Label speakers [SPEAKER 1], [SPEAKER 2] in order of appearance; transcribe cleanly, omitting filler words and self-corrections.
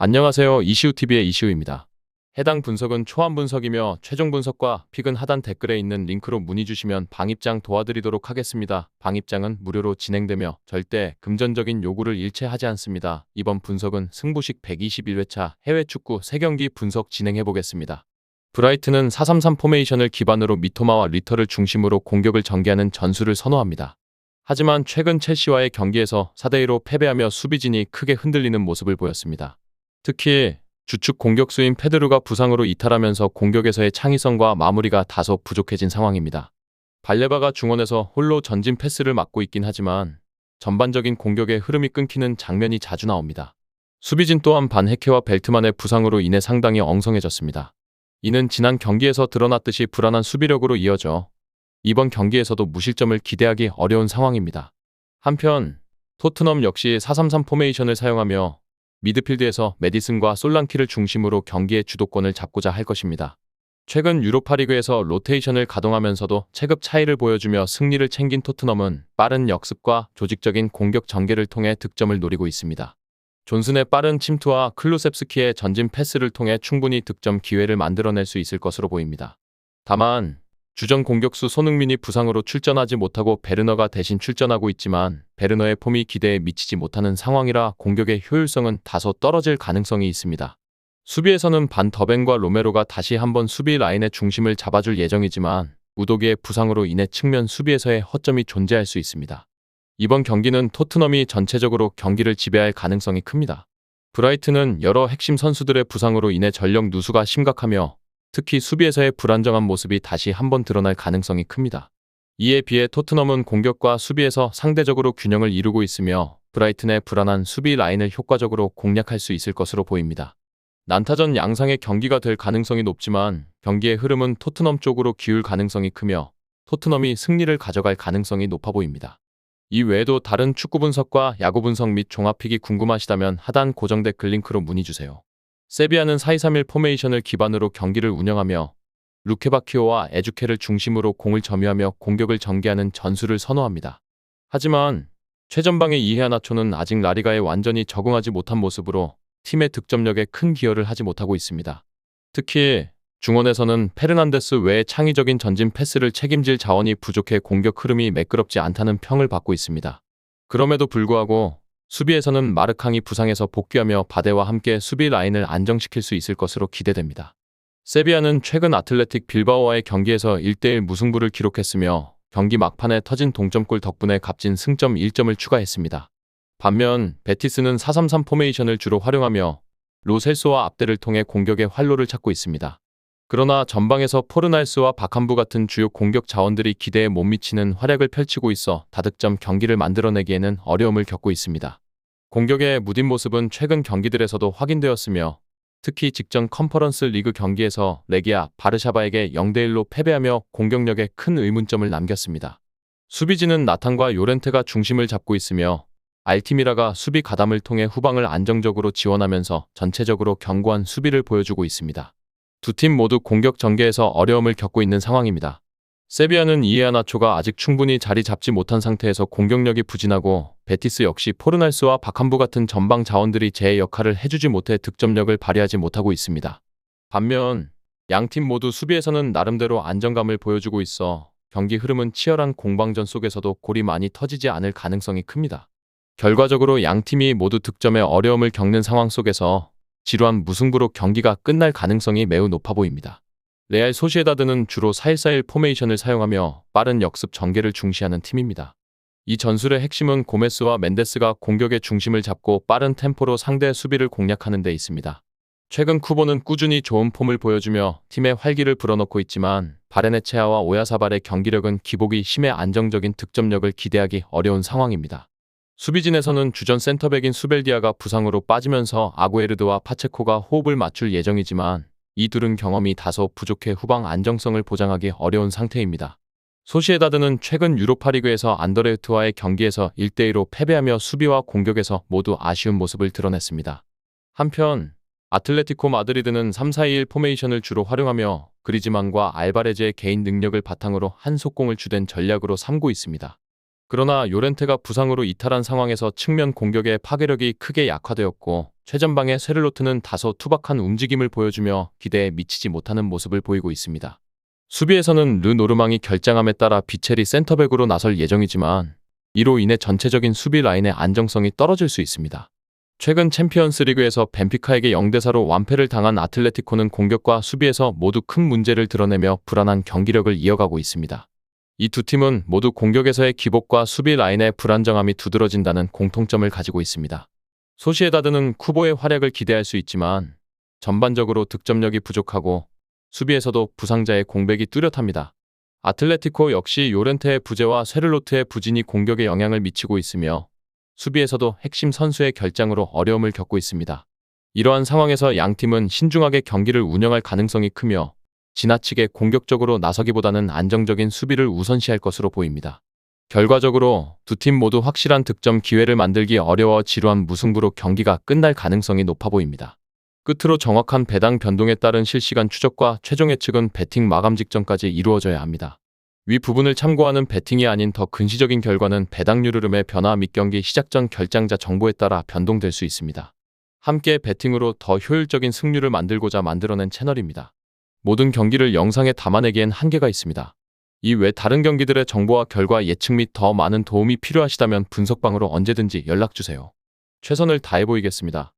[SPEAKER 1] 안녕하세요. 이시우TV의 이시우입니다. 해당 분석은 초안 분석이며 최종 분석과 픽은 하단 댓글에 있는 링크로 문의 주시면 방입장 도와드리도록 하겠습니다. 방입장은 무료로 진행되며 절대 금전적인 요구를 일체하지 않습니다. 이번 분석은 승부식 121회차 해외 축구 3경기 분석 진행해 보겠습니다. 브라이튼은 4-3-3 포메이션을 기반으로 미토마와 리터를 중심으로 공격을 전개하는 전술을 선호합니다. 하지만 최근 첼시와의 경기에서 4대2로 패배하며 수비진이 크게 흔들리는 모습을 보였습니다. 특히 주축 공격수인 페드루가 부상으로 이탈하면서 공격에서의 창의성과 마무리가 다소 부족해진 상황입니다. 발레바가 중원에서 홀로 전진 패스를 맡고 있긴 하지만 전반적인 공격의 흐름이 끊기는 장면이 자주 나옵니다. 수비진 또한 반헤케와 벨트만의 부상으로 인해 상당히 엉성해졌습니다. 이는 지난 경기에서 드러났듯이 불안한 수비력으로 이어져 이번 경기에서도 무실점을 기대하기 어려운 상황입니다. 한편 토트넘 역시 4-3-3 포메이션을 사용하며 미드필드에서 메디슨과 솔랑키를 중심으로 경기의 주도권을 잡고자 할 것입니다. 최근 유로파리그에서 로테이션을 가동하면서도 체급 차이를 보여주며 승리를 챙긴 토트넘은 빠른 역습과 조직적인 공격 전개를 통해 득점을 노리고 있습니다. 존슨의 빠른 침투와 클루셉스키의 전진 패스를 통해 충분히 득점 기회를 만들어낼 수 있을 것으로 보입니다. 다만 주전 공격수 손흥민이 부상으로 출전하지 못하고 베르너가 대신 출전하고 있지만 베르너의 폼이 기대에 미치지 못하는 상황이라 공격의 효율성은 다소 떨어질 가능성이 있습니다. 수비에서는 반 더벤과 로메로가 다시 한번 수비 라인의 중심을 잡아줄 예정이지만 우도기의 부상으로 인해 측면 수비에서의 허점이 존재할 수 있습니다. 이번 경기는 토트넘이 전체적으로 경기를 지배할 가능성이 큽니다. 브라이튼은 여러 핵심 선수들의 부상으로 인해 전력 누수가 심각하며 특히 수비에서의 불안정한 모습이 다시 한번 드러날 가능성이 큽니다. 이에 비해 토트넘은 공격과 수비에서 상대적으로 균형을 이루고 있으며 브라이튼의 불안한 수비 라인을 효과적으로 공략할 수 있을 것으로 보입니다. 난타전 양상의 경기가 될 가능성이 높지만 경기의 흐름은 토트넘 쪽으로 기울 가능성이 크며 토트넘이 승리를 가져갈 가능성이 높아 보입니다. 이 외에도 다른 축구 분석과 야구 분석 및 종합픽이 궁금하시다면 하단 고정 댓글 링크로 문의 주세요. 세비야는 4-2-3-1 포메이션을 기반으로 경기를 운영하며 루케바키오와 에주케를 중심으로 공을 점유하며 공격을 전개하는 전술을 선호합니다. 하지만 최전방의 이헤아나초는 아직 라리가에 완전히 적응하지 못한 모습으로 팀의 득점력에 큰 기여를 하지 못하고 있습니다. 특히 중원에서는 페르난데스 외에 창의적인 전진 패스를 책임질 자원이 부족해 공격 흐름이 매끄럽지 않다는 평을 받고 있습니다. 그럼에도 불구하고 수비에서는 마르캉이 부상해서 복귀하며 바데와 함께 수비 라인을 안정시킬 수 있을 것으로 기대됩니다. 세비야는 최근 아틀레틱 빌바오와의 경기에서 1대1 무승부를 기록했으며 경기 막판에 터진 동점골 덕분에 값진 승점 1점을 추가했습니다. 반면 베티스는 4-3-3 포메이션을 주로 활용하며 로셀소와 앞대를 통해 공격의 활로를 찾고 있습니다. 그러나 전방에서 포르날스와 바캄부 같은 주요 공격 자원들이 기대에 못 미치는 활약을 펼치고 있어 다득점 경기를 만들어내기에는 어려움을 겪고 있습니다. 공격의 무딘 모습은 최근 경기들에서도 확인되었으며 특히 직전 컨퍼런스 리그 경기에서 레기아 바르샤바에게 0대1로 패배하며 공격력에 큰 의문점을 남겼습니다. 수비진은 나탄과 요렌테가 중심을 잡고 있으며 알티미라가 수비 가담을 통해 후방을 안정적으로 지원하면서 전체적으로 견고한 수비를 보여주고 있습니다. 두 팀 모두 공격 전개에서 어려움을 겪고 있는 상황입니다. 세비야는 이헤아나초가 아직 충분히 자리 잡지 못한 상태에서 공격력이 부진하고 베티스 역시 포르날스와 바캄부 같은 전방 자원들이 제 역할을 해주지 못해 득점력을 발휘하지 못하고 있습니다. 반면 양팀 모두 수비에서는 나름대로 안정감을 보여주고 있어 경기 흐름은 치열한 공방전 속에서도 골이 많이 터지지 않을 가능성이 큽니다. 결과적으로 양팀이 모두 득점에 어려움을 겪는 상황 속에서 지루한 무승부로 경기가 끝날 가능성이 매우 높아 보입니다. 레알 소시에다드는 주로 4-1-4-1 포메이션을 사용하며 빠른 역습 전개를 중시하는 팀입니다. 이 전술의 핵심은 고메스와 멘데스가 공격의 중심을 잡고 빠른 템포로 상대 수비를 공략하는 데 있습니다. 최근 쿠보는 꾸준히 좋은 폼을 보여주며 팀의 활기를 불어넣고 있지만 바레네체아와 오야사발의 경기력은 기복이 심해 안정적인 득점력을 기대하기 어려운 상황입니다. 수비진에서는 주전 센터백인 수벨디아가 부상으로 빠지면서 아구에르드와 파체코가 호흡을 맞출 예정이지만 이 둘은 경험이 다소 부족해 후방 안정성을 보장하기 어려운 상태입니다. 소시에다드는 최근 유로파리그에서 안더레흐트와의 경기에서 1대2로 패배하며 수비와 공격에서 모두 아쉬운 모습을 드러냈습니다. 한편 아틀레티코 마드리드는 3-4-2-1 포메이션을 주로 활용하며 그리즈만과 알바레즈의 개인 능력을 바탕으로 한 속공을 주된 전략으로 삼고 있습니다. 그러나 요렌테가 부상으로 이탈한 상황에서 측면 공격의 파괴력이 크게 약화되었고 최전방의 쇠를로트는 다소 투박한 움직임을 보여주며 기대에 미치지 못하는 모습을 보이고 있습니다. 수비에서는 르 노르망이 결장함에 따라 비첼이 센터백으로 나설 예정이지만 이로 인해 전체적인 수비 라인의 안정성이 떨어질 수 있습니다. 최근 챔피언스 리그에서 벤피카에게 0대4로 완패를 당한 아틀레티코는 공격과 수비에서 모두 큰 문제를 드러내며 불안한 경기력을 이어가고 있습니다. 이 두 팀은 모두 공격에서의 기복과 수비 라인의 불안정함이 두드러진다는 공통점을 가지고 있습니다. 소시에다드는 쿠보의 활약을 기대할 수 있지만 전반적으로 득점력이 부족하고 수비에서도 부상자의 공백이 뚜렷합니다. 아틀레티코 역시 요렌테의 부재와 쇠를로트의 부진이 공격에 영향을 미치고 있으며 수비에서도 핵심 선수의 결장으로 어려움을 겪고 있습니다. 이러한 상황에서 양팀은 신중하게 경기를 운영할 가능성이 크며 지나치게 공격적으로 나서기보다는 안정적인 수비를 우선시할 것으로 보입니다. 결과적으로 두 팀 모두 확실한 득점 기회를 만들기 어려워 지루한 무승부로 경기가 끝날 가능성이 높아 보입니다. 끝으로 정확한 배당 변동에 따른 실시간 추적과 최종 예측은 배팅 마감 직전까지 이루어져야 합니다. 위 부분을 참고하는 배팅이 아닌 더 근시적인 결과는 배당률 흐름의 변화 및 경기 시작 전 결장자 정보에 따라 변동될 수 있습니다. 함께 배팅으로 더 효율적인 승률을 만들고자 만들어낸 채널입니다. 모든 경기를 영상에 담아내기엔 한계가 있습니다. 이외 다른 경기들의 정보와 결과 예측 및 더 많은 도움이 필요하시다면 분석방으로 언제든지 연락주세요. 최선을 다해 보이겠습니다.